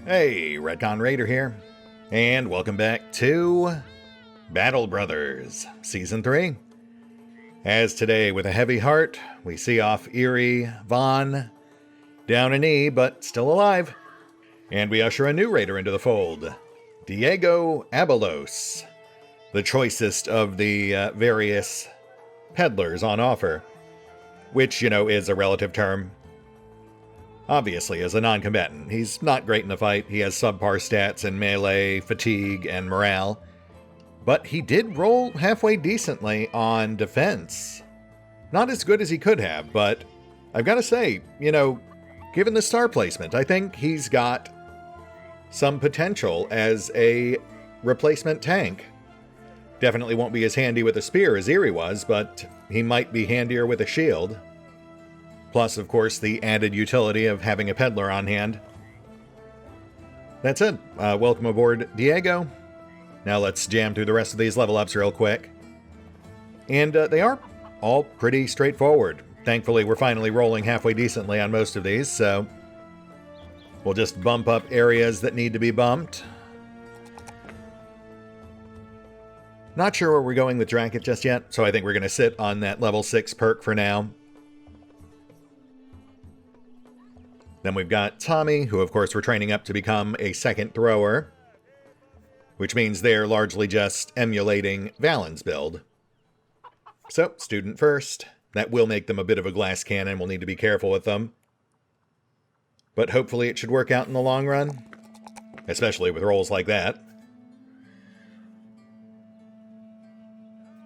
Hey, RetconRaider here, and welcome back to Battle Brothers Season 3. As today, with a heavy heart, we see off Eerie Vaughn, down a knee, but still alive. And we usher a new raider into the fold, Diego Abalos, the choicest of the various peddlers on offer, which, is a relative term. Obviously, as a non-combatant, he's not great in the fight. He has subpar stats in melee, fatigue, and morale. But he did roll halfway decently on defense. Not as good as he could have, but I've got to say, given the star placement, I think he's got some potential as a replacement tank. Definitely won't be as handy with a spear as Eerie was, but he might be handier with a shield. Plus, of course, the added utility of having a peddler on hand. That's it. Welcome aboard, Diego. Now let's jam through the rest of these level ups real quick. And they are all pretty straightforward. Thankfully, we're finally rolling halfway decently on most of these, so we'll just bump up areas that need to be bumped. Not sure where we're going with Drakiith just yet, so I think we're going to sit on that level 6 perk for now. Then we've got Tommy, who of course we're training up to become a second thrower, which means they're largely just emulating Valen's build. So, student first. That will make them a bit of a glass cannon. We'll need to be careful with them. But hopefully it should work out in the long run, especially with rolls like that.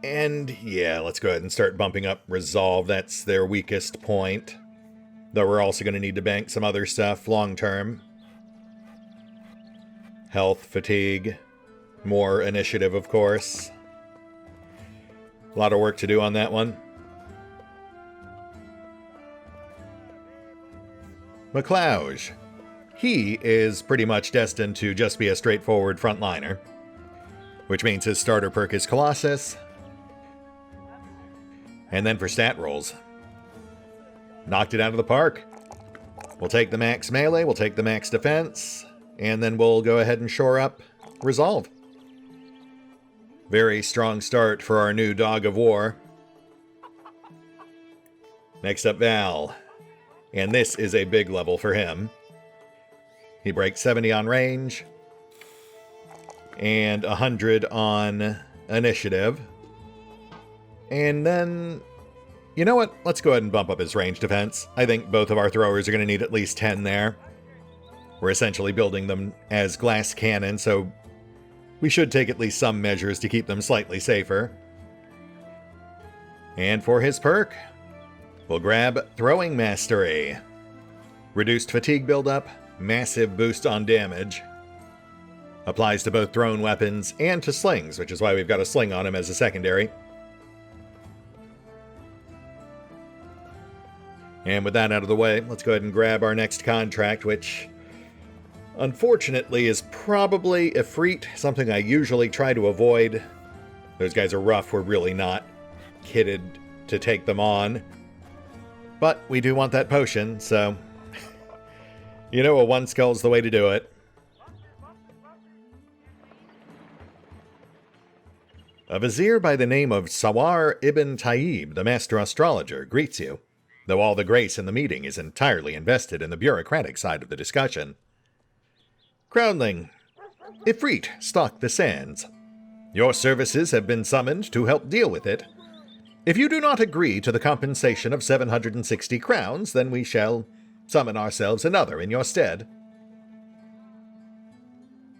And yeah, let's go ahead and start bumping up Resolve. That's their weakest point. Though we're also going to need to bank some other stuff long term. Health, fatigue, more initiative, of course. A lot of work to do on that one. McLeod. He is pretty much destined to just be a straightforward frontliner, which means his starter perk is Colossus. And then for stat rolls, knocked it out of the park. We'll take the max melee, we'll take the max defense, and then we'll go ahead and shore up Resolve. Very strong start for our new Dog of War. Next up, Val. And this is a big level for him. He breaks 70 on range, and 100 on initiative. And then, you know what? Let's go ahead and bump up his range defense. I think both of our throwers are going to need at least 10 there. We're essentially building them as glass cannon, so we should take at least some measures to keep them slightly safer. And for his perk, we'll grab Throwing Mastery. Reduced fatigue buildup, massive boost on damage. Applies to both thrown weapons and to slings, which is why we've got a sling on him as a secondary. And with that out of the way, let's go ahead and grab our next contract, which unfortunately is probably Ifrit, something I usually try to avoid. Those guys are rough, we're really not kitted to take them on. But we do want that potion, so a one skull's the way to do it. A vizier by the name of Sawar ibn Tayyib, the master astrologer, greets you, though all the grace in the meeting is entirely invested in the bureaucratic side of the discussion. Groundling, Ifrit stalk the sands. Your services have been summoned to help deal with it. If you do not agree to the compensation of 760 crowns, then we shall summon ourselves another in your stead.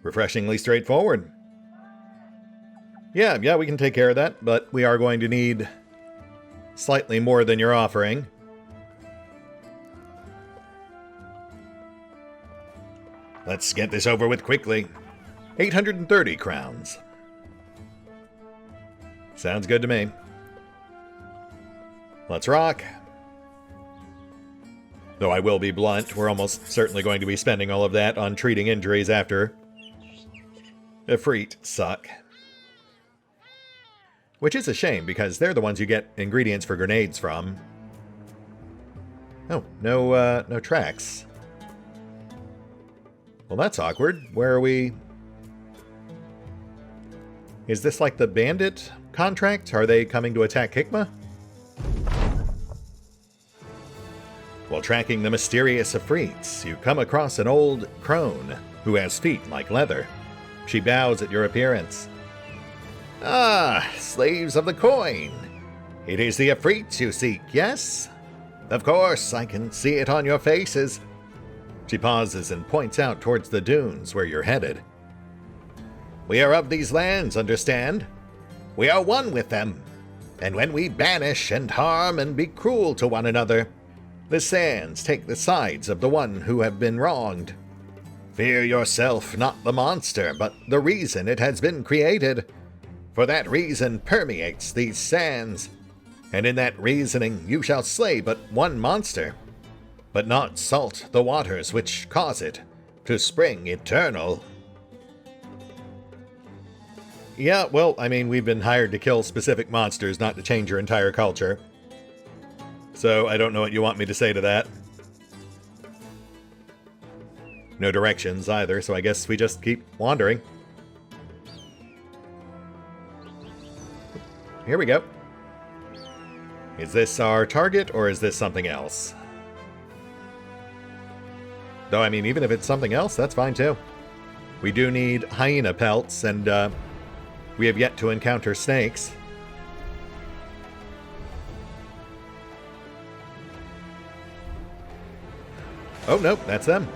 Refreshingly straightforward. Yeah, we can take care of that, but we are going to need slightly more than you're offering. Let's get this over with quickly. 830 crowns. Sounds good to me. Let's rock. Though I will be blunt, we're almost certainly going to be spending all of that on treating injuries after. Ifrit suck. Which is a shame, because they're the ones you get ingredients for grenades from. Oh, no tracks. Well, that's awkward. Where are we? Is this like the bandit contract? Are they coming to attack Hikma? While tracking the mysterious Afrits, you come across an old crone who has feet like leather. She bows at your appearance. Ah, slaves of the coin. It is the Afrits you seek, yes? Of course, I can see it on your faces. She pauses and points out towards the dunes where you're headed. We are of these lands, understand? We are one with them. And when we banish and harm and be cruel to one another, the sands take the sides of the one who have been wronged. Fear yourself, not the monster, but the reason it has been created. For that reason permeates these sands, and in that reasoning you shall slay but one monster, but not salt the waters which cause it to spring eternal. Yeah, well, I mean, we've been hired to kill specific monsters, not to change your entire culture. So I don't know what you want me to say to that. No directions either, so I guess we just keep wandering. Here we go. Is this our target, or is this something else? Though, I mean, even if it's something else, that's fine too. We do need hyena pelts, and we have yet to encounter snakes. Oh, nope, that's them.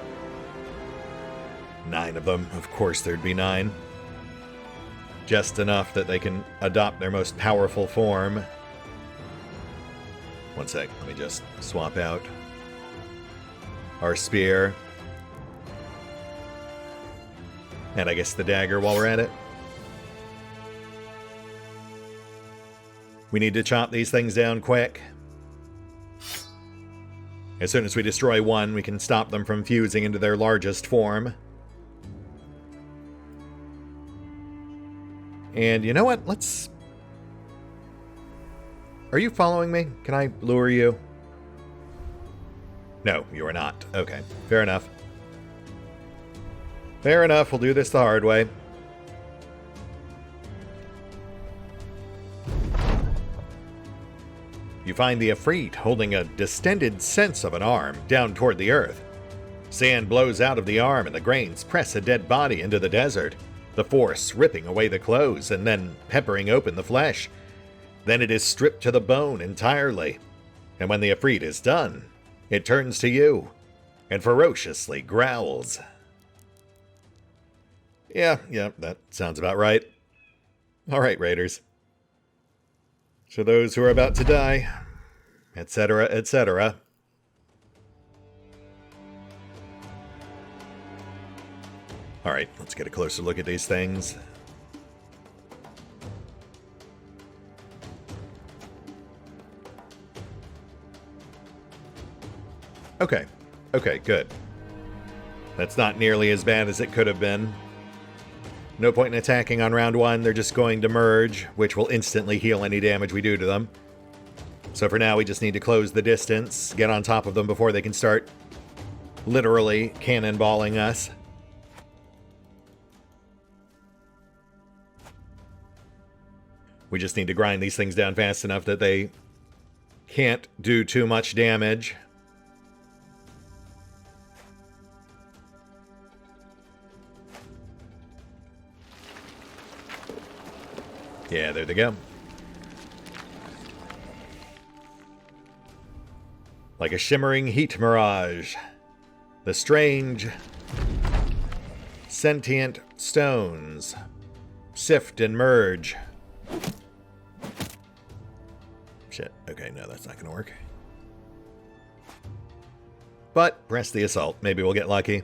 9 of them. Of course there'd be 9. Just enough that they can adopt their most powerful form. One sec, let me just swap out our spear. And I guess the dagger while we're at it. We need to chop these things down quick. As soon as we destroy one, we can stop them from fusing into their largest form. And you know what? Let's... Are you following me? Can I lure you? No, you are not. Okay, fair enough. Fair enough, we'll do this the hard way. You find the Ifrit holding a distended sense of an arm down toward the earth. Sand blows out of the arm and the grains press a dead body into the desert, the force ripping away the clothes and then peppering open the flesh. Then it is stripped to the bone entirely. And when the Ifrit is done, it turns to you and ferociously growls. Yeah, that sounds about right. All right, Raiders. To those who are about to die, etc., etc. All right, let's get a closer look at these things. Okay, good. That's not nearly as bad as it could have been. No point in attacking on round 1, they're just going to merge, which will instantly heal any damage we do to them. So for now, we just need to close the distance, get on top of them before they can start literally cannonballing us. We just need to grind these things down fast enough that they can't do too much damage. Yeah, there they go. Like a shimmering heat mirage, the strange, sentient stones sift and merge. Shit, okay, no, that's not gonna work. But press the assault, maybe we'll get lucky.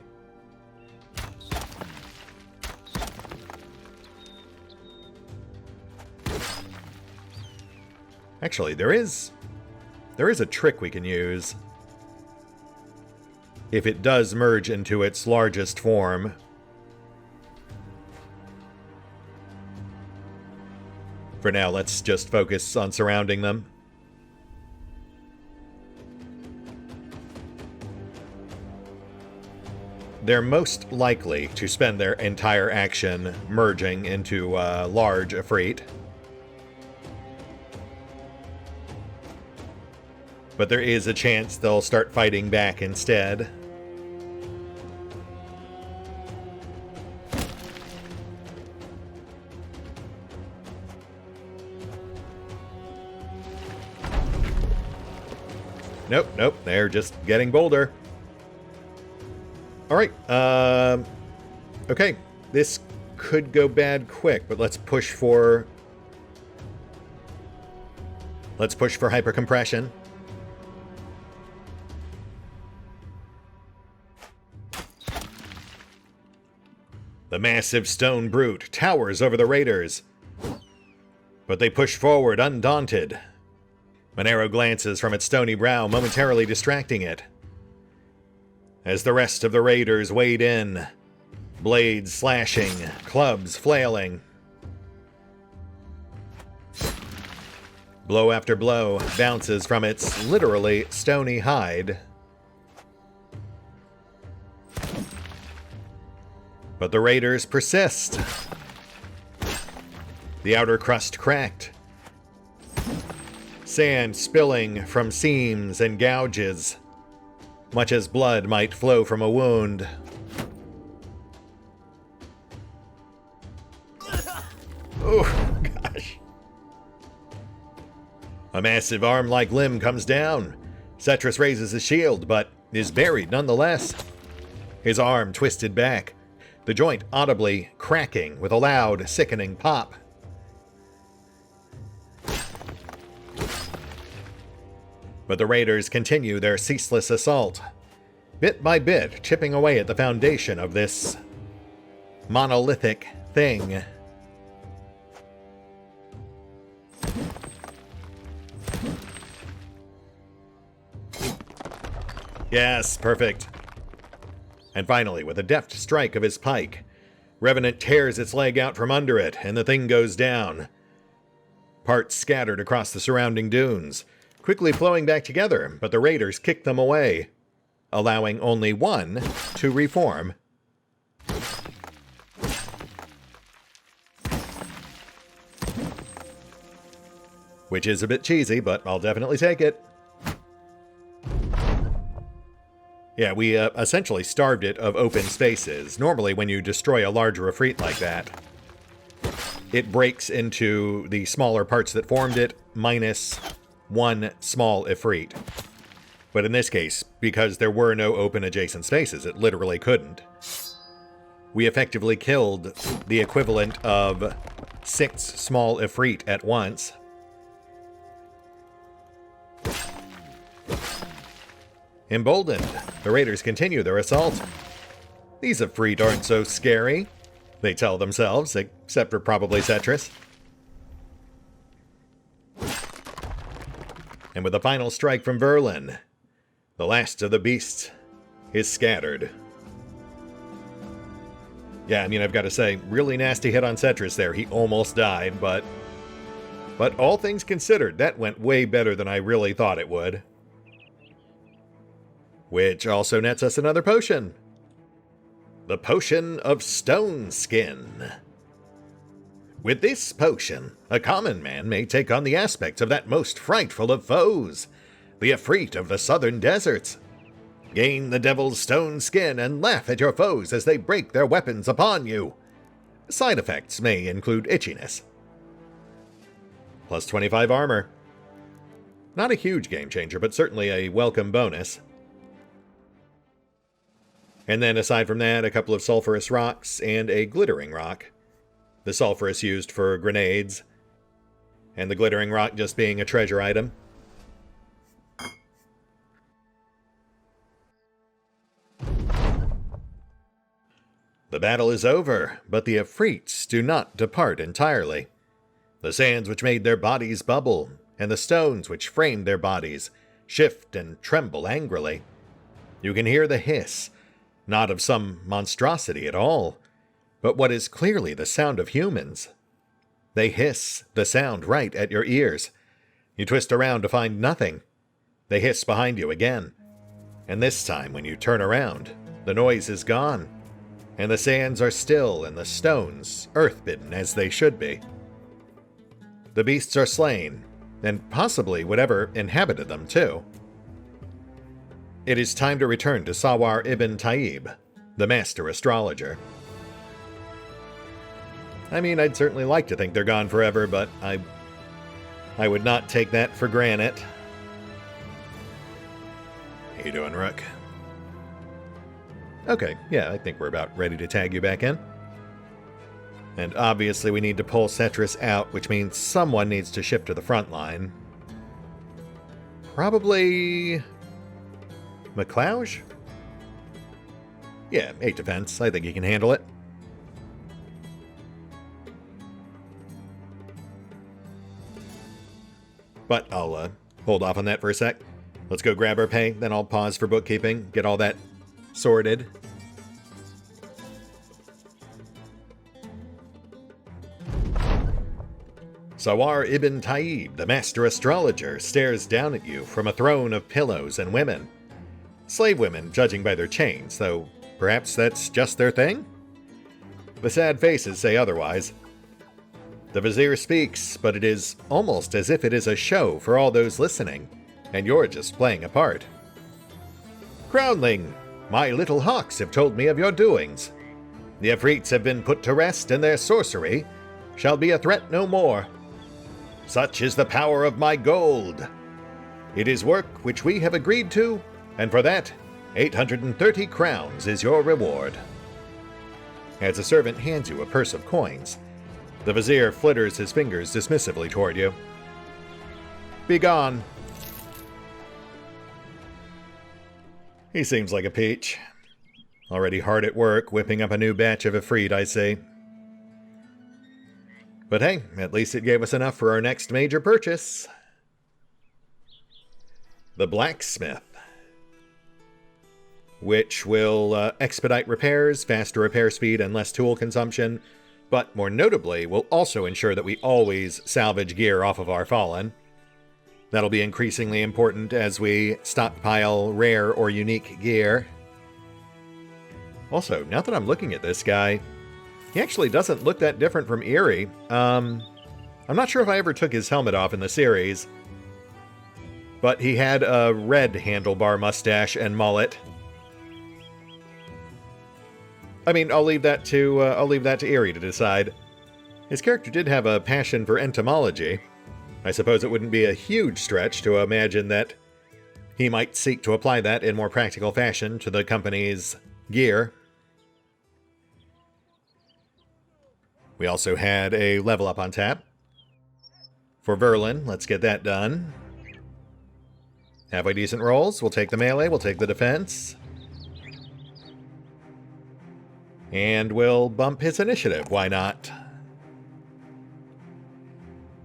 Actually, there is a trick we can use. If it does merge into its largest form. For now, let's just focus on surrounding them. they're most likely to spend their entire action merging into a large Efreet. But there is a chance they'll start fighting back instead. Nope, they're just getting bolder. Alright, okay, this could go bad quick, but let's push for hypercompression. The massive stone brute towers over the raiders, but they push forward undaunted. An arrow glances from its stony brow, momentarily distracting it. As the rest of the raiders wade in, blades slashing, clubs flailing. Blow after blow bounces from its literally stony hide. But the raiders persist. The outer crust cracked. Sand spilling from seams and gouges, much as blood might flow from a wound. Oh, gosh. A massive arm-like limb comes down. Cetrus raises his shield, but is buried nonetheless. His arm twisted back, the joint audibly cracking with a loud, sickening pop. But the raiders continue their ceaseless assault, bit by bit chipping away at the foundation of this monolithic thing. Yes, perfect. And finally, with a deft strike of his pike, Revenant tears its leg out from under it, and the thing goes down. Parts scattered across the surrounding dunes, quickly flowing back together, but the raiders kick them away, allowing only one to reform. Which is a bit cheesy, but I'll definitely take it. Yeah, we essentially starved it of open spaces. Normally, when you destroy a larger Efreet like that, it breaks into the smaller parts that formed it, minus one small Efreet. But in this case, because there were no open adjacent spaces, it literally couldn't. We effectively killed the equivalent of 6 small Efreet at once. Emboldened, the raiders continue their assault. These Efreet aren't so scary, they tell themselves, except for probably Cetrus. And with a final strike from Verlin, the last of the beasts is scattered. Yeah, I mean, I've got to say, really nasty hit on Cetrus there. He almost died, but all things considered, that went way better than I really thought it would. Which also nets us another potion. The Potion of Stone Skin. With this potion, a common man may take on the aspects of that most frightful of foes, the Efreet of the southern deserts. Gain the Devil's Stone Skin and laugh at your foes as they break their weapons upon you. Side effects may include itchiness. Plus 25 armor. Not a huge game changer, but certainly a welcome bonus. And then aside from that, a couple of sulfurous rocks and a glittering rock. The sulfurous used for grenades, and the glittering rock just being a treasure item. The battle is over, but the Efreets do not depart entirely. The sands which made their bodies bubble, and the stones which framed their bodies, shift and tremble angrily. You can hear the hiss, not of some monstrosity at all, but what is clearly the sound of humans. They hiss the sound right at your ears. You twist around to find nothing. They hiss behind you again. And this time, when you turn around, The noise is gone, and the sands are still and the stones earth-bitten as they should be. The beasts are slain, and possibly whatever inhabited them too. It is time to return to Sawar ibn Taib, the master astrologer. I mean, I'd certainly like to think they're gone forever, but I would not take that for granted. How you doing, Rook? Okay, yeah, I think we're about ready to tag you back in. And obviously we need to pull Setris out, which means someone needs to shift to the front line. Probably McLeod? Yeah, 8 defense. I think he can handle it. But I'll hold off on that for a sec. Let's go grab our pay, then I'll pause for bookkeeping, get all that sorted. Sawar ibn Taib, the master astrologer, stares down at you from a throne of pillows and women. Slave women, judging by their chains, though perhaps that's just their thing? The sad faces say otherwise. The vizier speaks, but it is almost as if it is a show for all those listening, and you're just playing a part. Crownling, my little hawks have told me of your doings. The Afrits have been put to rest, and their sorcery shall be a threat no more. Such is the power of my gold. It is work which we have agreed to, and for that, 830 crowns is your reward. As a servant hands you a purse of coins, the vizier flitters his fingers dismissively toward you. Begone. He seems like a peach. Already hard at work, whipping up a new batch of Ifrit, I see. But hey, at least it gave us enough for our next major purchase. The blacksmith. Which will expedite repairs, faster repair speed, and less tool consumption, but more notably will also ensure that we always salvage gear off of our Fallen. That'll be increasingly important as we stockpile rare or unique gear. Also, now that I'm looking at this guy, he actually doesn't look that different from Eerie. I'm not sure if I ever took his helmet off in the series, but he had a red handlebar mustache and mullet. I mean, I'll leave that to Eerie to decide. His character did have a passion for entomology. I suppose it wouldn't be a huge stretch to imagine that he might seek to apply that in more practical fashion to the company's gear. We also had a level up on tap. For Verlin, let's get that done. Halfway decent rolls. We'll take the melee, we'll take the defense. And we'll bump his initiative, why not?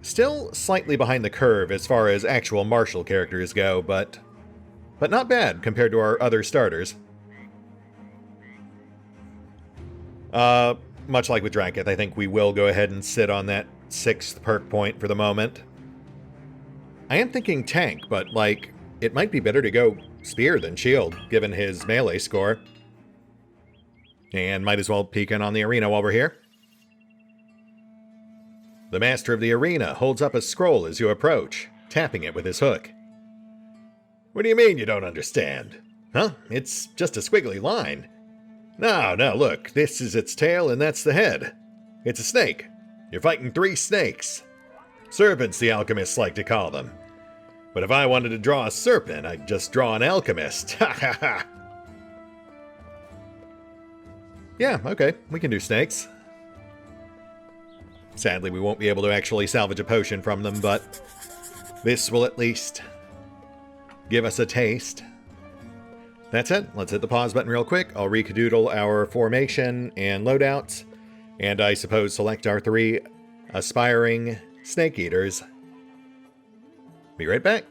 Still slightly behind the curve as far as actual martial characters go, but not bad compared to our other starters. Much like with Drakiith, I think we will go ahead and sit on that 6th perk point for the moment. I am thinking tank, but like, it might be better to go spear than shield, given his melee score. And might as well peek in on the arena while we're here. The master of the arena holds up a scroll as you approach, tapping it with his hook. What do you mean you don't understand? Huh? It's just a squiggly line. No, look, this is its tail and that's the head. It's a snake. You're fighting 3 snakes. Serpents, the alchemists like to call them. But if I wanted to draw a serpent, I'd just draw an alchemist. Ha ha ha! Yeah, okay, we can do snakes. Sadly, we won't be able to actually salvage a potion from them, but this will at least give us a taste. That's it. Let's hit the pause button real quick. I'll recadoodle our formation and loadouts, and I suppose select our 3 aspiring snake eaters. Be right back.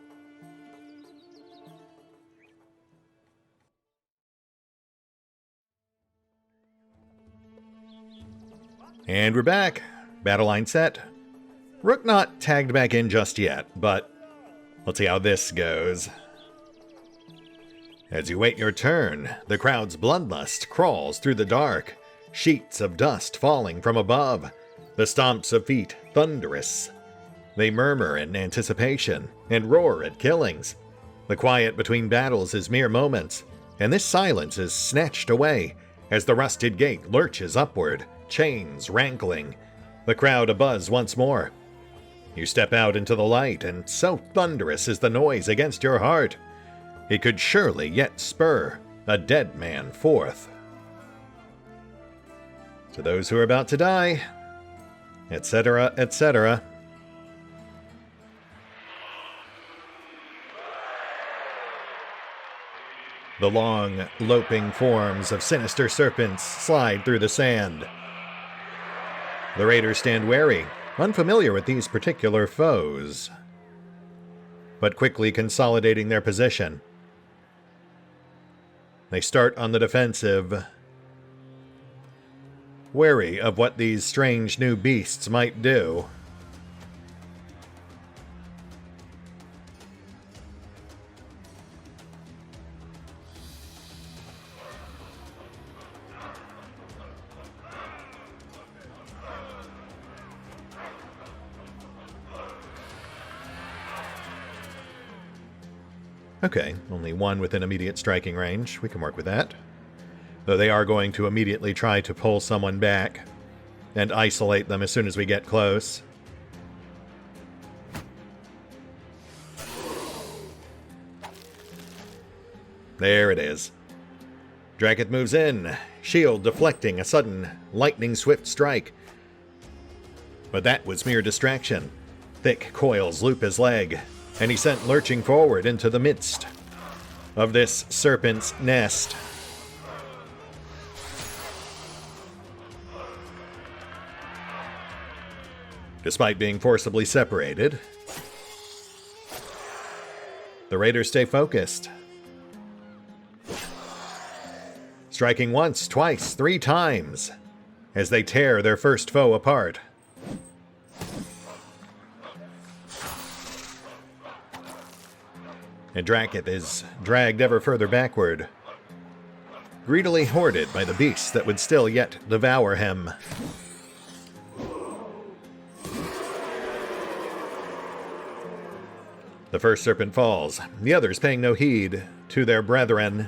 And we're back. Battle line set. Rook not tagged back in just yet, but let's see how this goes. As you wait your turn, the crowd's bloodlust crawls through the dark, sheets of dust falling from above, the stomps of feet thunderous. They murmur in anticipation and roar at killings. The quiet between battles is mere moments, and this silence is snatched away as the rusted gate lurches upward, chains rankling. The crowd abuzz once more. You step out into the light, and so thunderous is the noise against your heart, it could surely yet spur a dead man forth. To those who are about to die, etc., etc. The long, loping forms of sinister serpents slide through the sand. The raiders stand wary, unfamiliar with these particular foes, but quickly consolidating their position. They start on the defensive, wary of what these strange new beasts might do. Okay, only one within immediate striking range. We can work with that. Though they are going to immediately try to pull someone back and isolate them as soon as we get close. There it is. Drakiith moves in, shield deflecting a sudden lightning-swift strike. But that was mere distraction. Thick coils loop his leg, and he's sent lurching forward into the midst of this serpent's nest. Despite being forcibly separated, the raiders stay focused. Striking once, twice, 3 times as they tear their first foe apart. And Drakiith is dragged ever further backward, greedily hoarded by the beasts that would still yet devour him. The first serpent falls, the others paying no heed to their brethren.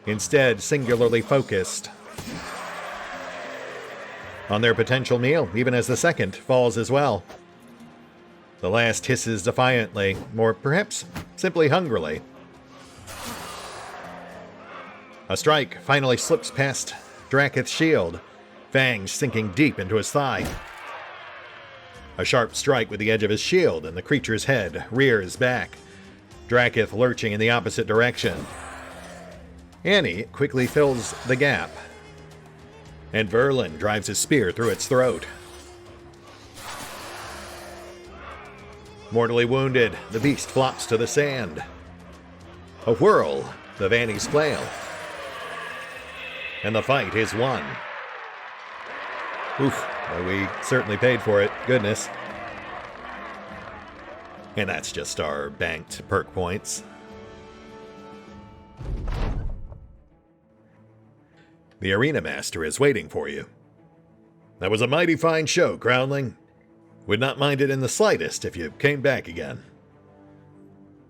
Instead, singularly focused on their potential meal, even as the second falls as well. The last hisses defiantly, or perhaps simply hungrily. A strike finally slips past Drakiith's shield, fangs sinking deep into his thigh. A sharp strike with the edge of his shield, and the creature's head rears back, Drakiith lurching in the opposite direction. Annie quickly fills the gap, and Verlin drives his spear through its throat. Mortally wounded, the beast flops to the sand. A whirl of Annie's flail, and the fight is won. Oof, well, we certainly paid for it, goodness. And that's just our banked perk points. The Arena Master is waiting for you. That was a mighty fine show, Groundling. Would not mind it in the slightest if you came back again.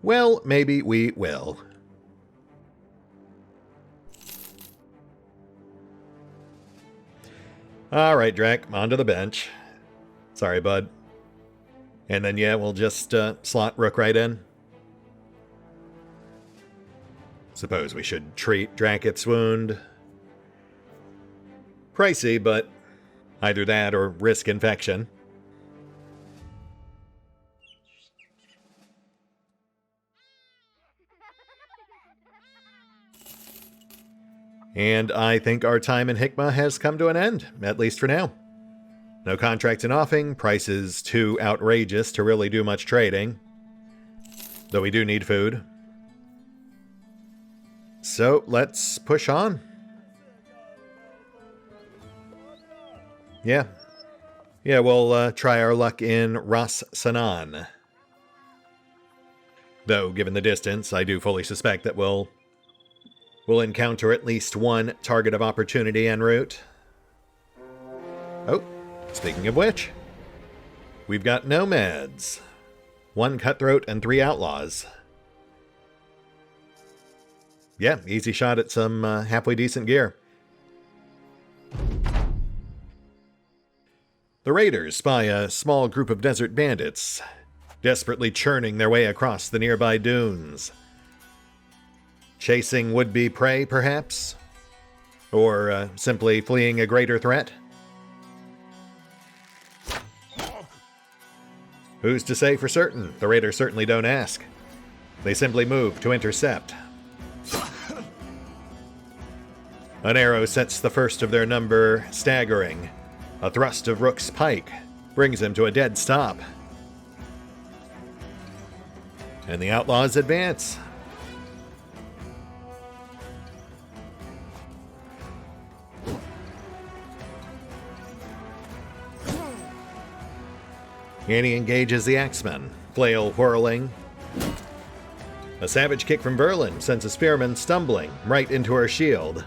Well, maybe we will. Alright, Drak, onto the bench. Sorry, bud. And then, yeah, we'll just slot Rook right in. Suppose we should treat Drakiith's wound. Pricey, but either that or risk infection. And I think our time in Hikmah has come to an end, at least for now. No contract in offing, prices too outrageous to really do much trading. Though we do need food. So, let's push on. Yeah. Yeah, we'll try our luck in Ras Sanan. Though, given the distance, I do fully suspect that we'll encounter at least one target of opportunity en route. Oh, speaking of which, we've got nomads. 1 cutthroat and 3 outlaws. Yeah, easy shot at some halfway decent gear. The raiders spy a small group of desert bandits, desperately churning their way across the nearby dunes. Chasing would-be prey, perhaps? Or simply fleeing a greater threat? Who's to say for certain? The raiders certainly don't ask. They simply move to intercept. An arrow sets the first of their number staggering. A thrust of Rook's pike brings him to a dead stop. And the outlaws advance. Annie engages the axeman, flail whirling. A savage kick from Verlin sends a spearman stumbling right into her shield.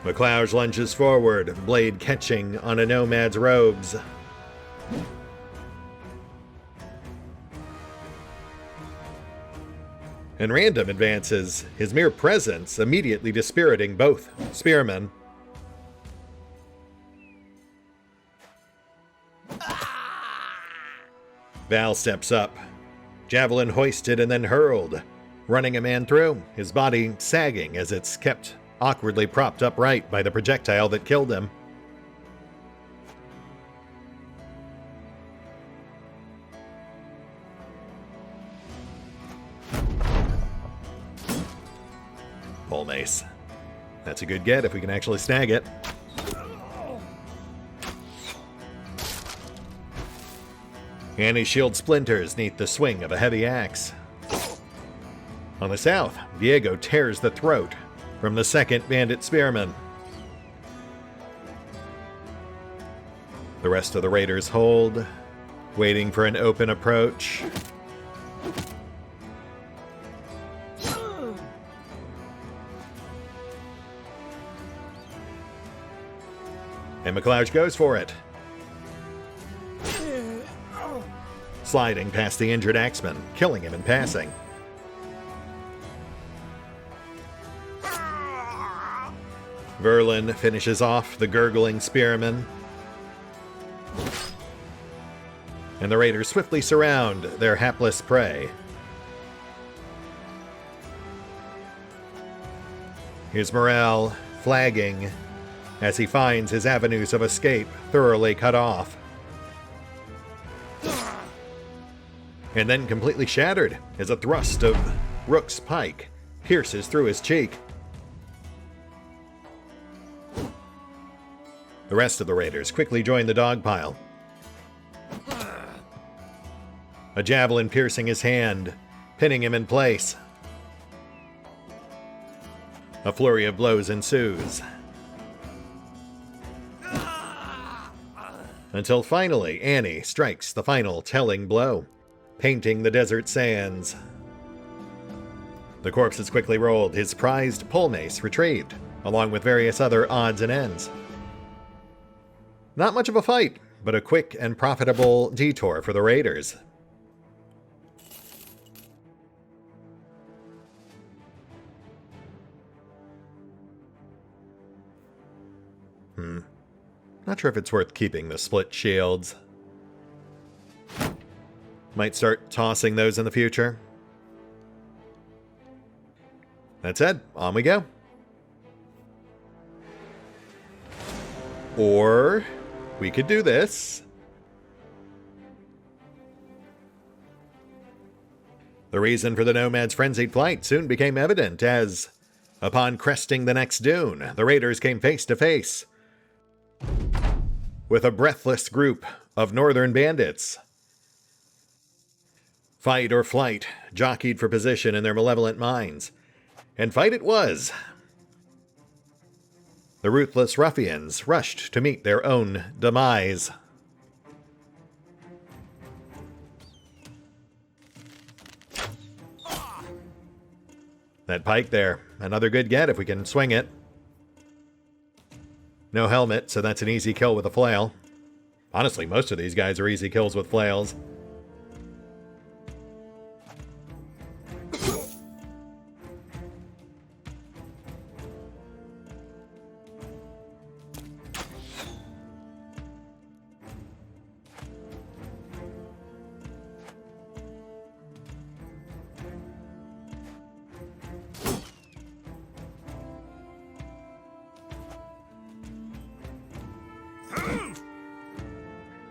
McLeod lunges forward, blade catching on a nomad's robes. And Random advances, his mere presence immediately dispiriting both spearmen. Val steps up, javelin hoisted and then hurled, running a man through, his body sagging as it's kept awkwardly propped upright by the projectile that killed him. Pole mace. That's a good get if we can actually snag it. Annie's shield splinters neath the swing of a heavy axe. On the south, Diego tears the throat from the second bandit spearman. The rest of the raiders hold, waiting for an open approach. And McLeod goes for it. Sliding past the injured axeman, killing him in passing. Verlin finishes off the gurgling spearman. And the raiders swiftly surround their hapless prey. Here's morale flagging as he finds his avenues of escape thoroughly cut off. And then completely shattered as a thrust of Rook's pike pierces through his cheek. The rest of the raiders quickly join the dog pile. A javelin piercing his hand, pinning him in place. A flurry of blows ensues. Until finally, Annie strikes the final telling blow, painting the desert sands. The corpse is quickly rolled, his prized pole mace retrieved, along with various other odds and ends. Not much of a fight, but a quick and profitable detour for the raiders. Not sure if it's worth keeping the split shields. Might start tossing those in the future. That said, on we go. Or we could do this. The reason for the nomad's frenzied flight soon became evident as, upon cresting the next dune, the raiders came face to face with a breathless group of northern bandits. Fight or flight jockeyed for position in their malevolent minds, and fight it was. The ruthless ruffians rushed to meet their own demise. That pike there, another good get if we can swing it. No helmet, so that's an easy kill with a flail. Honestly, most of these guys are easy kills with flails.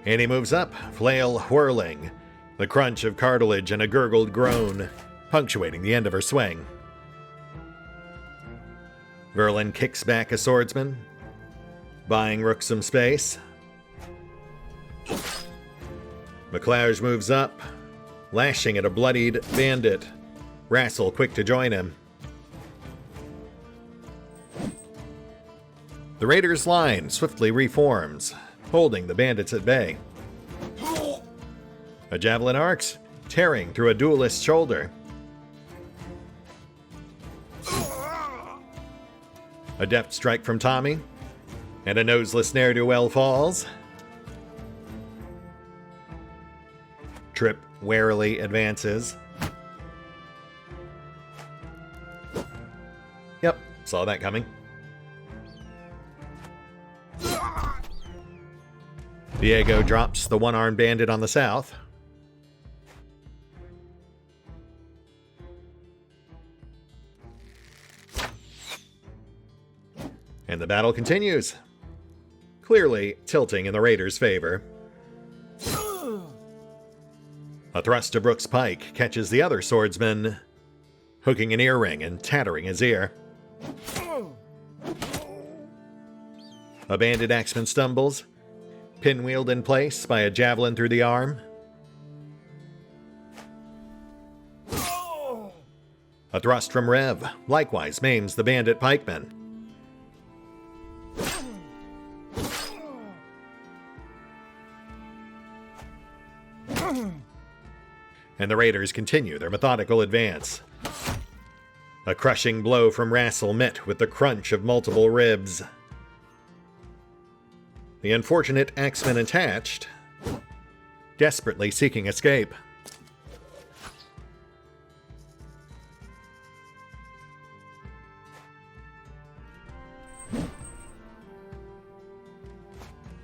And he moves up, flail whirling, the crunch of cartilage and a gurgled groan, punctuating the end of her swing. Verlin kicks back a swordsman, buying Rook some space. McLauge moves up, lashing at a bloodied bandit. Rassel quick to join him. The Raiders' line swiftly reforms, holding the bandits at bay. A javelin arcs, tearing through a duelist's shoulder. A deft strike from Tommy, and a noseless ne'er-do-well falls. Trip warily advances. Yep, saw that coming. Diego drops the one-armed bandit on the south. And the battle continues, clearly tilting in the Raiders' favor. A thrust of Rook's pike catches the other swordsman, hooking an earring and tattering his ear. A bandit axeman stumbles, pinwheeled in place by a javelin through the arm. A thrust from Rev likewise maims the bandit pikeman. And the Raiders continue their methodical advance. A crushing blow from Rassel met with the crunch of multiple ribs. The unfortunate axeman attached, desperately seeking escape.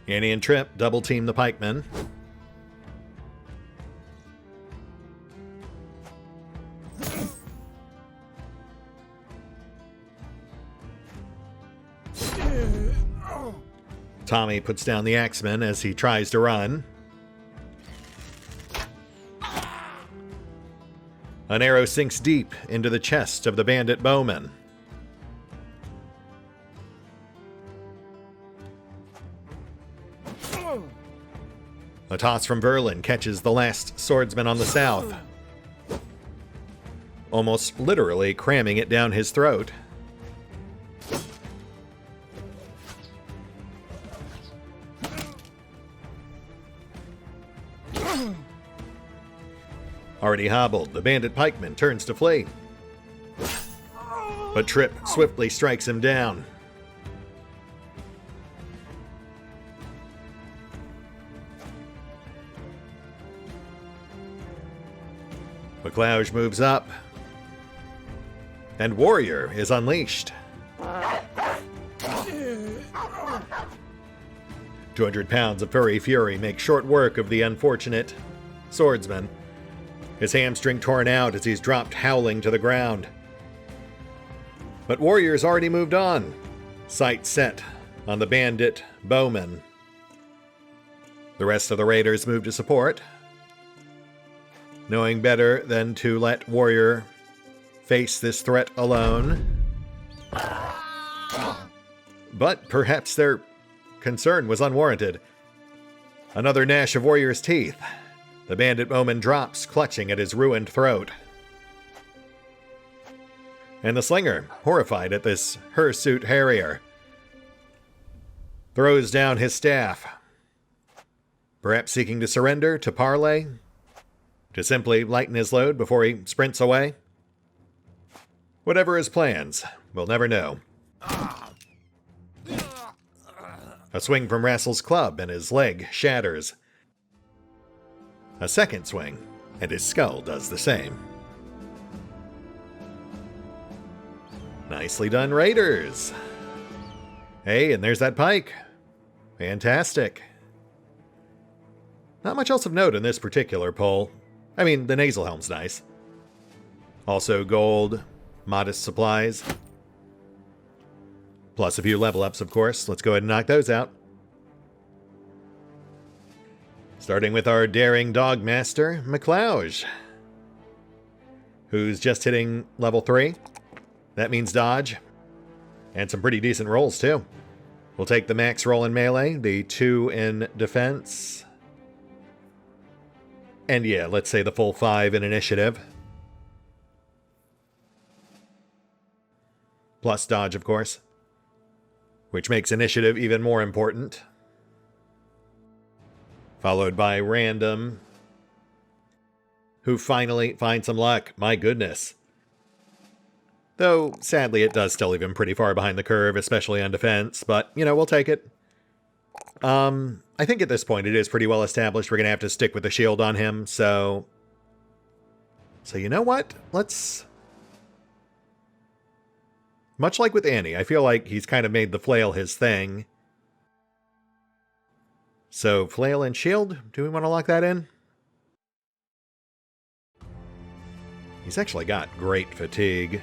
Annie and Trip double-team the pikemen. Tommy puts down the axeman as he tries to run. An arrow sinks deep into the chest of the bandit bowman. A toss from Verlin catches the last swordsman on the south, almost literally cramming it down his throat. Already hobbled, the bandit pikeman turns to flee. But Trip swiftly strikes him down. McLauge moves up, and Warrior is unleashed. 200 pounds of furry fury make short work of the unfortunate swordsman. His hamstring torn out as he's dropped howling to the ground. But Warrior's already moved on, sights set on the bandit bowman. The rest of the Raiders move to support, knowing better than to let Warrior face this threat alone. But perhaps their concern was unwarranted. Another gnash of Warrior's teeth. The bandit bowman drops, clutching at his ruined throat. And the slinger, horrified at this hirsute harrier, throws down his staff, perhaps seeking to surrender, to parley, to simply lighten his load before he sprints away. Whatever his plans, we'll never know. A swing from Rassel's club and his leg shatters. A second swing, and his skull does the same. Nicely done, Raiders! Hey, and there's that pike. Fantastic. Not much else of note in this particular pull. I mean, the nasal helm's nice. Also gold, modest supplies. Plus a few level ups, of course. Let's go ahead and knock those out. Starting with our daring dog master, McLeod, who's just hitting level 3. That means dodge. And some pretty decent rolls, too. We'll take the max roll in melee, the 2 in defense. And yeah, let's say the full 5 in initiative. Plus dodge, of course. Which makes initiative even more important. Followed by Random, who finally finds some luck. My goodness. Though, sadly, it does still leave him pretty far behind the curve, especially on defense. But, you know, we'll take it. I think at this point it is pretty well established we're going to have to stick with the shield on him, so you know what? Let's... Much like with Annie, I feel like he's kind of made the flail his thing. So, flail and shield, do we want to lock that in? He's actually got great fatigue.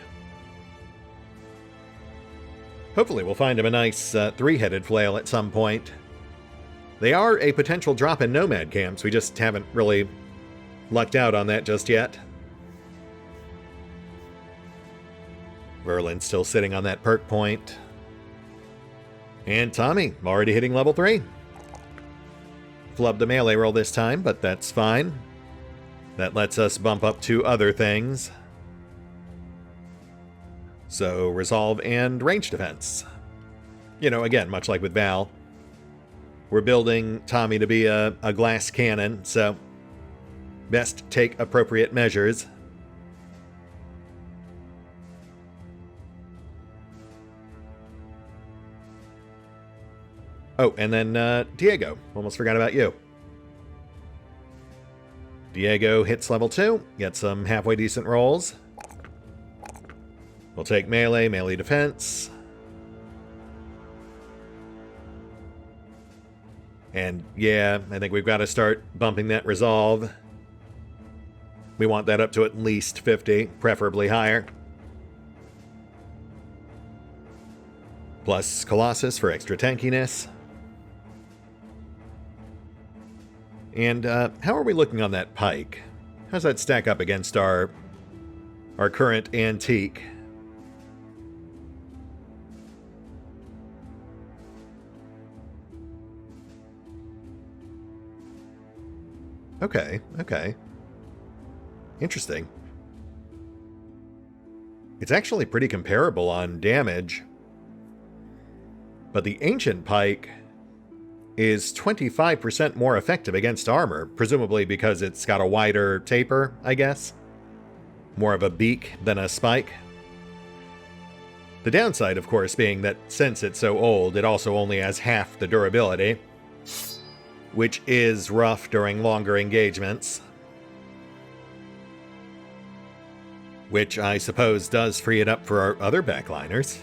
Hopefully we'll find him a nice 3-headed flail at some point. They are a potential drop in nomad camps, we just haven't really lucked out on that just yet. Verlin's still sitting on that perk point. And Tommy, already hitting level 3. Flubbed the melee roll this time, but that's fine. That lets us bump up to other things. So, resolve and range defense. You know, again, much like with Val, we're building Tommy to be a glass cannon, so best take appropriate measures. Oh, and then Diego. Almost forgot about you. Diego hits level 2, gets some halfway decent rolls. We'll take melee, melee defense. And yeah, I think we've got to start bumping that resolve. We want that up to at least 50, preferably higher. Plus Colossus for extra tankiness. And how are we looking on that pike? How's that stack up against our current antique? Okay. Interesting. It's actually pretty comparable on damage. But the Ancient Pike is 25% more effective against armor, presumably because it's got a wider taper, I guess. More of a beak than a spike. The downside, of course, being that since it's so old, it also only has half the durability, which is rough during longer engagements. Which I suppose does free it up for our other backliners.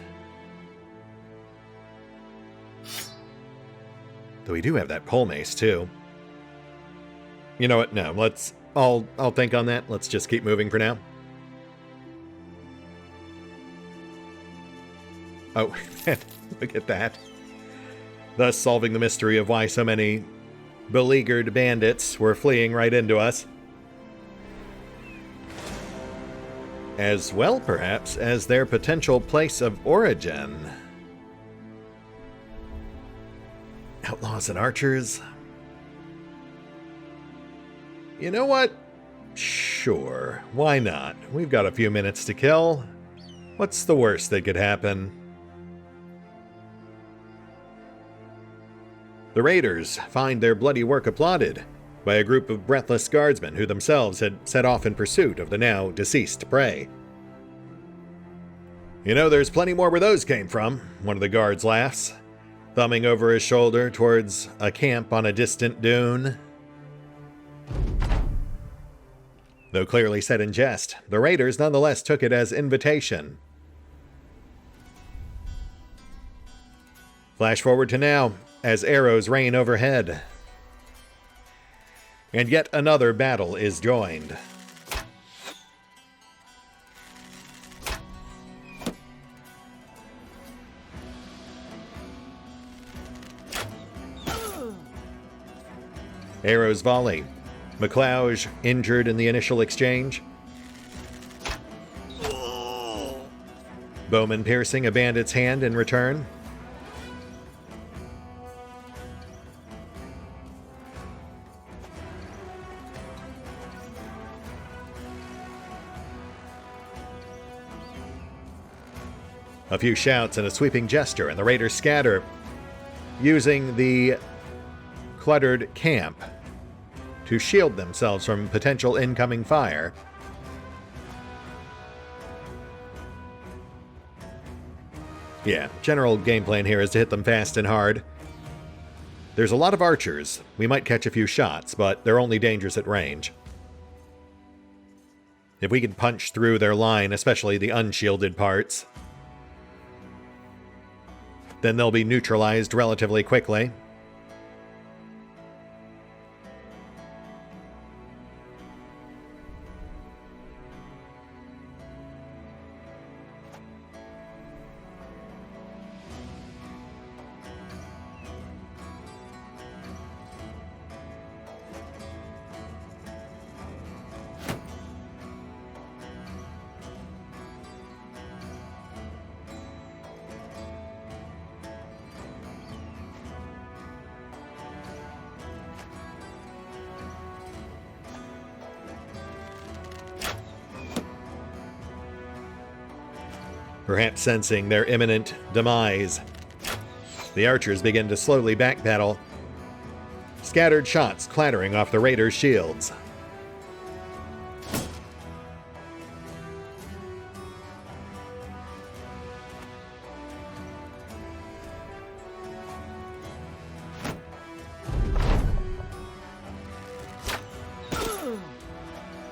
Though we do have that pole mace, too. You know what? No, I'll think on that. Let's just keep moving for now. Oh, look at that. Thus solving the mystery of why so many beleaguered bandits were fleeing right into us. As well, perhaps, as their potential place of origin. Outlaws and archers. You know what? Sure, why not? We've got a few minutes to kill. What's the worst that could happen? The raiders find their bloody work applauded by a group of breathless guardsmen who themselves had set off in pursuit of the now deceased prey. You know, there's plenty more where those came from, one of the guards laughs, thumbing over his shoulder towards a camp on a distant dune. Though clearly said in jest, the raiders nonetheless took it as invitation. Flash forward to now, as arrows rain overhead. And yet another battle is joined. Arrows volley. McLeod injured in the initial exchange. Bowman piercing a bandit's hand in return. A few shouts and a sweeping gesture, and the raiders scatter, using the cluttered camp to shield themselves from potential incoming fire. Yeah, general game plan here is to hit them fast and hard. There's a lot of archers. We might catch a few shots, but they're only dangerous at range. If we can punch through their line, especially the unshielded parts, then they'll be neutralized relatively quickly. Perhaps sensing their imminent demise, the archers begin to slowly backpedal, scattered shots clattering off the raiders' shields.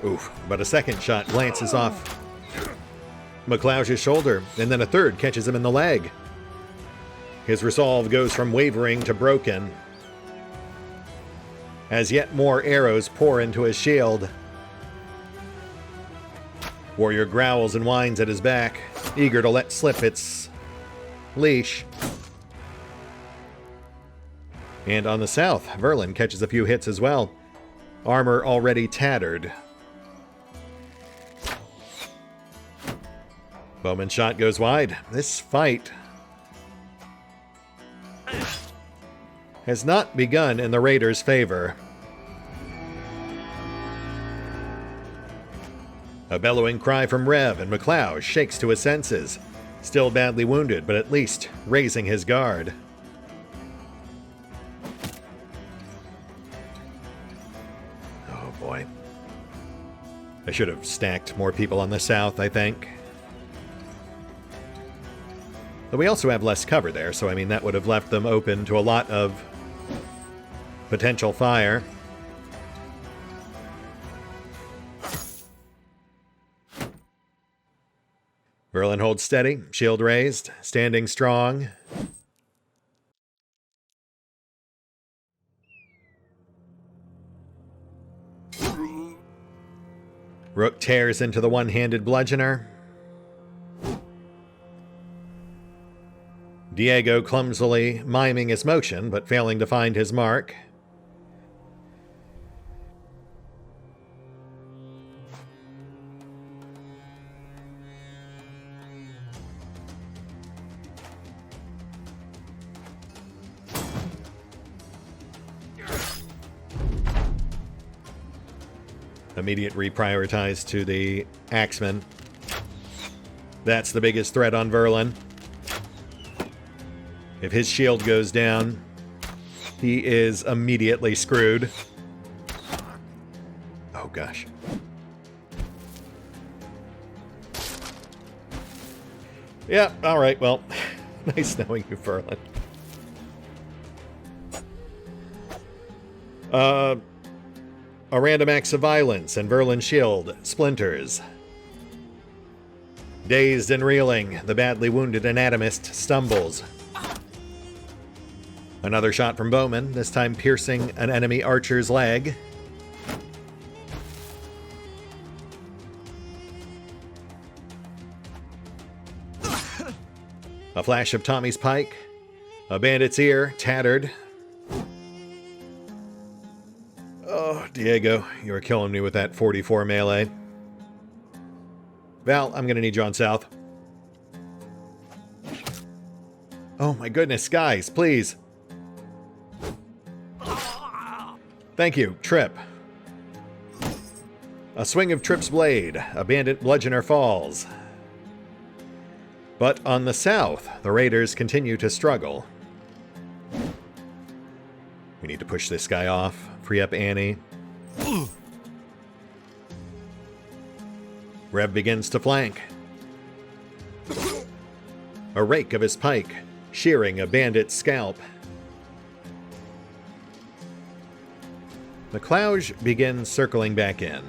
Oof, but a second shot glances off McLeod's shoulder, and then a third catches him in the leg. His resolve goes from wavering to broken, as yet more arrows pour into his shield. Warrior growls and whines at his back, eager to let slip its leash. And on the south, Verlin catches a few hits as well, armor already tattered. Bowman's shot goes wide. This fight has not begun in the raiders' favor. A bellowing cry from Rev, and McLeod shakes to his senses, still badly wounded, but at least raising his guard. Oh boy. I should have stacked more people on the south, I think. But we also have less cover there, so I mean that would have left them open to a lot of potential fire. Verlin holds steady, shield raised, standing strong. Rook tears into the one-handed bludgeoner. Diego clumsily miming his motion, but failing to find his mark. Immediate reprioritize to the Axeman. That's the biggest threat on Verlin. If his shield goes down, he is immediately screwed. Oh gosh. Yeah, alright, well, nice knowing you, Verlin. A random acts of violence and Verlin's shield splinters. Dazed and reeling, the badly wounded anatomist stumbles. Another shot from Bowman, this time piercing an enemy archer's leg. A flash of Tommy's pike. A bandit's ear, tattered. Oh, Diego, you were killing me with that 44 melee. Val, I'm gonna need you on south. Oh my goodness, guys, please. Thank you, Trip. A swing of Trip's blade. A bandit bludgeoner falls. But on the south, the raiders continue to struggle. We need to push this guy off, free up Annie. Rev begins to flank. A rake of his pike, shearing a bandit's scalp. McLeod begins circling back in.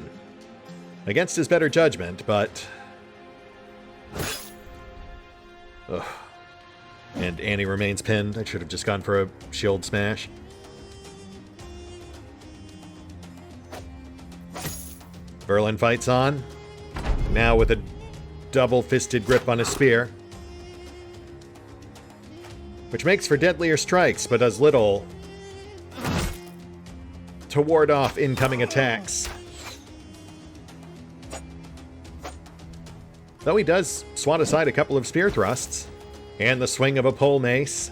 Against his better judgment, but... Ugh. And Annie remains pinned. I should have just gone for a shield smash. Verlin fights on. Now with a double-fisted grip on his spear. Which makes for deadlier strikes, but does little to ward off incoming attacks. Though he does swat aside a couple of spear thrusts, and the swing of a pole mace,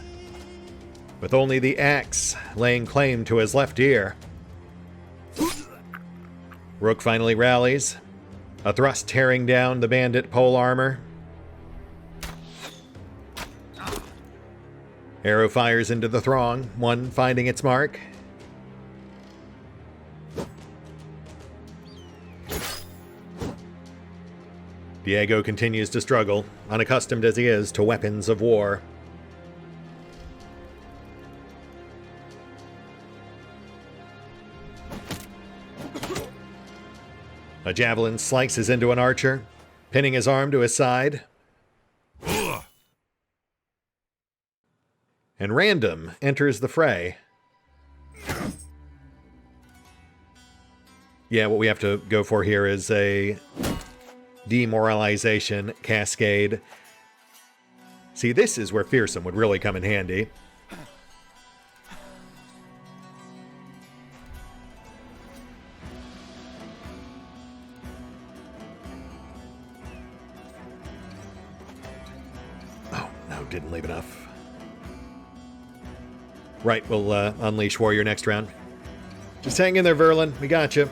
with only the axe laying claim to his left ear. Rook finally rallies, a thrust tearing down the bandit pole armor. Arrow fires into the throng, one finding its mark. Diego continues to struggle, unaccustomed as he is to weapons of war. A javelin slices into an archer, pinning his arm to his side. And Random enters the fray. Yeah, what we have to go for here is a demoralization cascade. See, this is where Fearsome would really come in handy. Oh, no, didn't leave enough. Right, we'll unleash Warrior next round. Just hang in there, Verlin. We got you.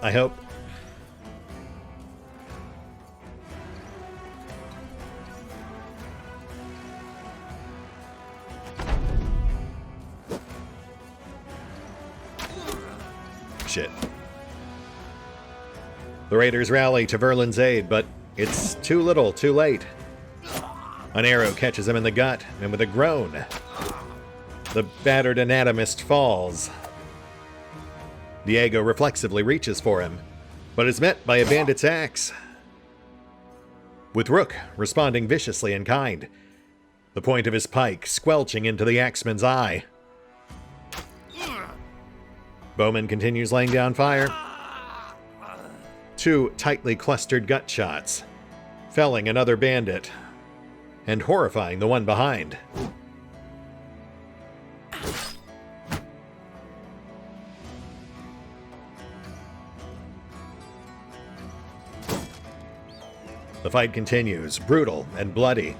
I hope. Shit. The raiders rally to Verlin's aid, but it's too little, too late. An arrow catches him in the gut, and with a groan, the battered anatomist falls. Diego reflexively reaches for him, but is met by a bandit's axe. With Rook responding viciously in kind, the point of his pike squelching into the axeman's eye. Bowman continues laying down fire. Two tightly clustered gut shots, felling another bandit, and horrifying the one behind. The fight continues, brutal and bloody.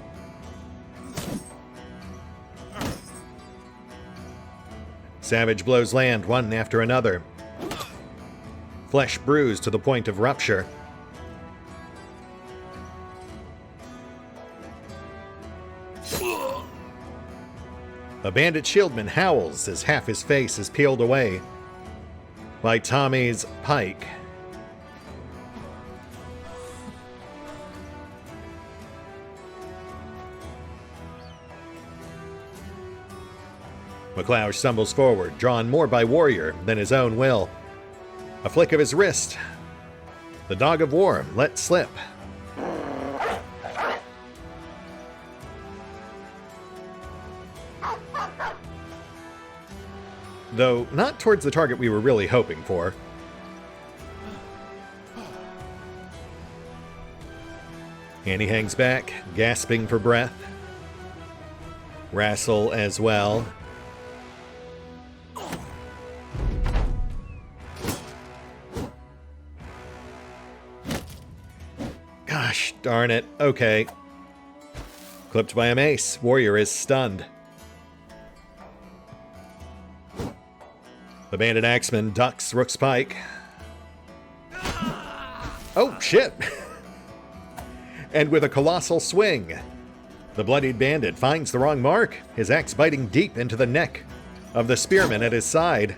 Savage blows land one after another. Flesh bruised to the point of rupture. A bandit shieldman howls as half his face is peeled away by Tommy's pike. McLeod stumbles forward, drawn more by Warrior than his own will. A flick of his wrist. The dog of war let slip. Though not towards the target we were really hoping for. Annie hangs back, gasping for breath. Wrestle as well. Gosh darn it. Okay. Clipped by a mace. Warrior is stunned. The bandit axeman ducks Rook's pike. Oh, shit! And with a colossal swing, the bloodied bandit finds the wrong mark, his axe biting deep into the neck of the spearman at his side.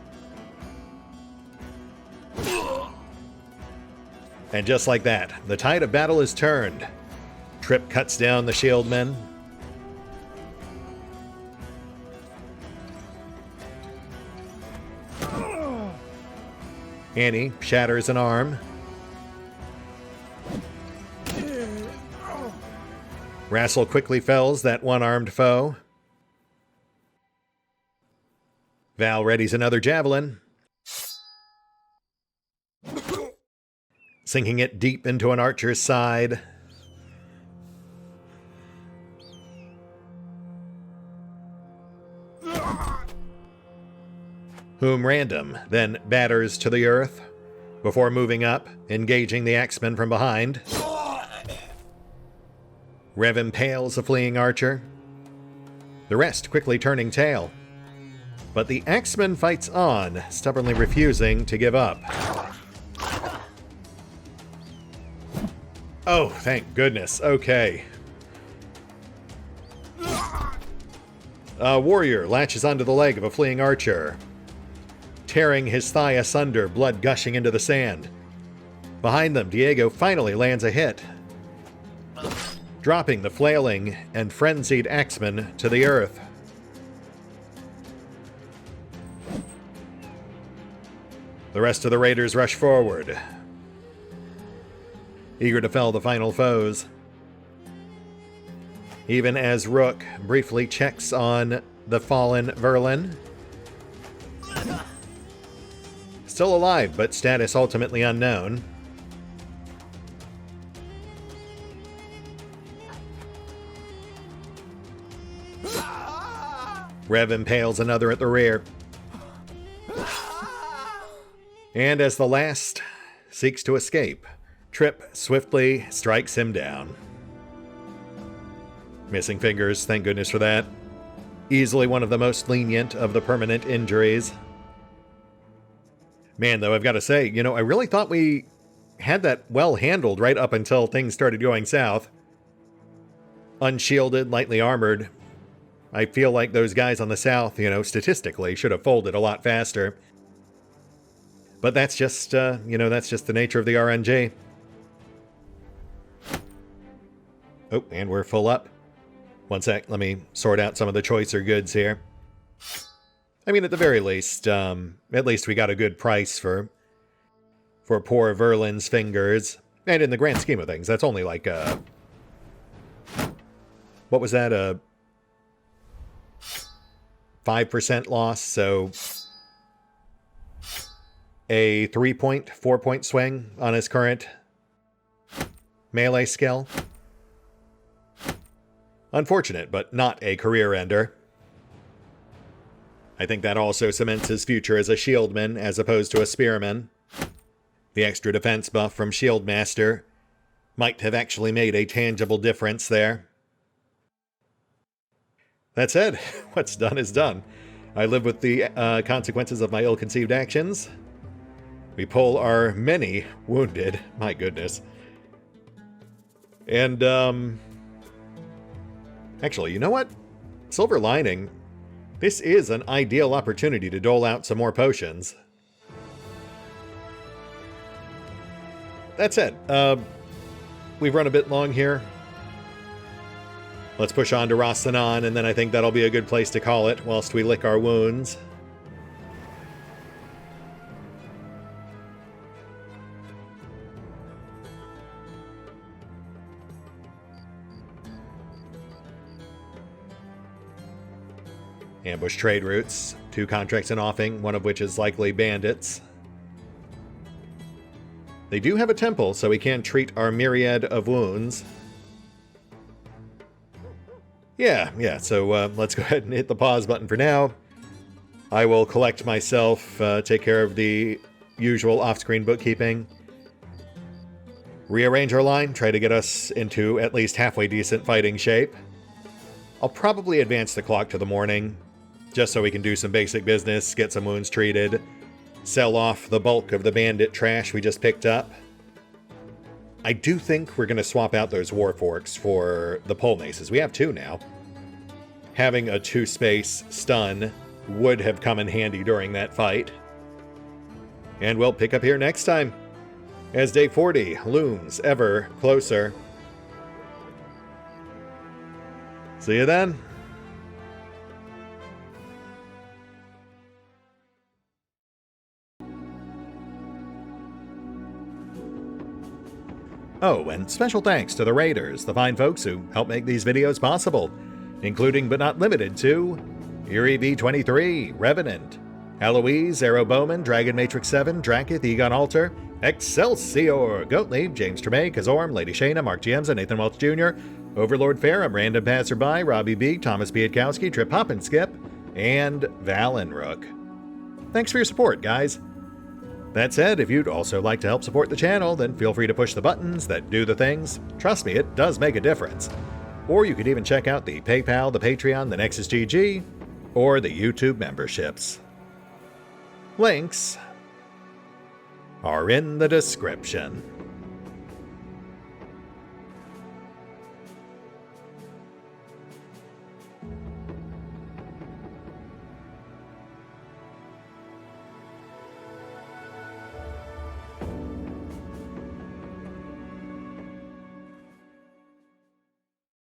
And just like that, the tide of battle is turned. Trip cuts down the shieldmen. Annie shatters an arm. Wrestle quickly fells that one-armed foe. Val readies another javelin, sinking it deep into an archer's side. Whom Random then batters to the earth before moving up, engaging the axeman from behind. Rev impales a fleeing archer, the rest quickly turning tail. But the axeman fights on, stubbornly refusing to give up. Oh, thank goodness. Okay. A warrior latches onto the leg of a fleeing archer, tearing his thigh asunder, blood gushing into the sand. Behind them, Diego finally lands a hit, dropping the flailing and frenzied axeman to the earth. The rest of the raiders rush forward, eager to fell the final foes. Even as Rook briefly checks on the fallen Verlin. Still alive, but status ultimately unknown. Rev impales another at the rear. And as the last seeks to escape, Trip swiftly strikes him down. Missing fingers, thank goodness for that. Easily one of the most lenient of the permanent injuries. Man, though, I've got to say, I really thought we had that well handled right up until things started going south. Unshielded, lightly armored. I feel like those guys on the south, statistically should have folded a lot faster. But that's just, that's just the nature of the RNG. Oh, and we're full up. One sec, let me sort out some of the choicer goods here. I mean, at the very least, we got a good price for poor Verlin's fingers. And in the grand scheme of things, that's only like a... What was that? A 5% loss, so... A 4-point swing on his current melee skill. Unfortunate, but not a career ender. I think that also cements his future as a shieldman as opposed to a spearman. The extra defense buff from Shieldmaster might have actually made a tangible difference there. That said, what's done is done. I live with the consequences of my ill-conceived actions. We pull our many wounded, my goodness. And, actually, you know what? Silver lining, this is an ideal opportunity to dole out some more potions. That said, we've run a bit long here. Let's push on to Rastanan, and then I think that'll be a good place to call it whilst we lick our wounds. Ambush trade routes, 2 contracts in offing, one of which is likely bandits. They do have a temple, so we can treat our myriad of wounds. Yeah, so let's go ahead and hit the pause button for now. I will collect myself, take care of the usual off-screen bookkeeping. Rearrange our line, try to get us into at least halfway decent fighting shape. I'll probably advance the clock to the morning, just so we can do some basic business, get some wounds treated, sell off the bulk of the bandit trash we just picked up. I do think we're going to swap out those Warforks for the pole maces. We have 2 now. Having a 2-space stun would have come in handy during that fight. And we'll pick up here next time, as day 40 looms ever closer. See you then. Oh, and special thanks to the Raiders, the fine folks who help make these videos possible, including but not limited to Eerie V23, Revenant, Alois, Arrow Bowman, Dragon Matrix 7, Drakiith, EgonAlter, Exsellsior, Gottlieb, James Trimmier, Kazorm, Lady Shayna, Mark Giemza, Nathan Welch Jr., OverlordPherom, RandomPassrby, RobbyB, Tomasz Piątkowski, Triphoppenskip, and Valinrook. Thanks for your support, guys. That said, if you'd also like to help support the channel, then feel free to push the buttons that do the things. Trust me, it does make a difference. Or you could even check out the PayPal, the Patreon, the Nexus GG, or the YouTube memberships. Links are in the description.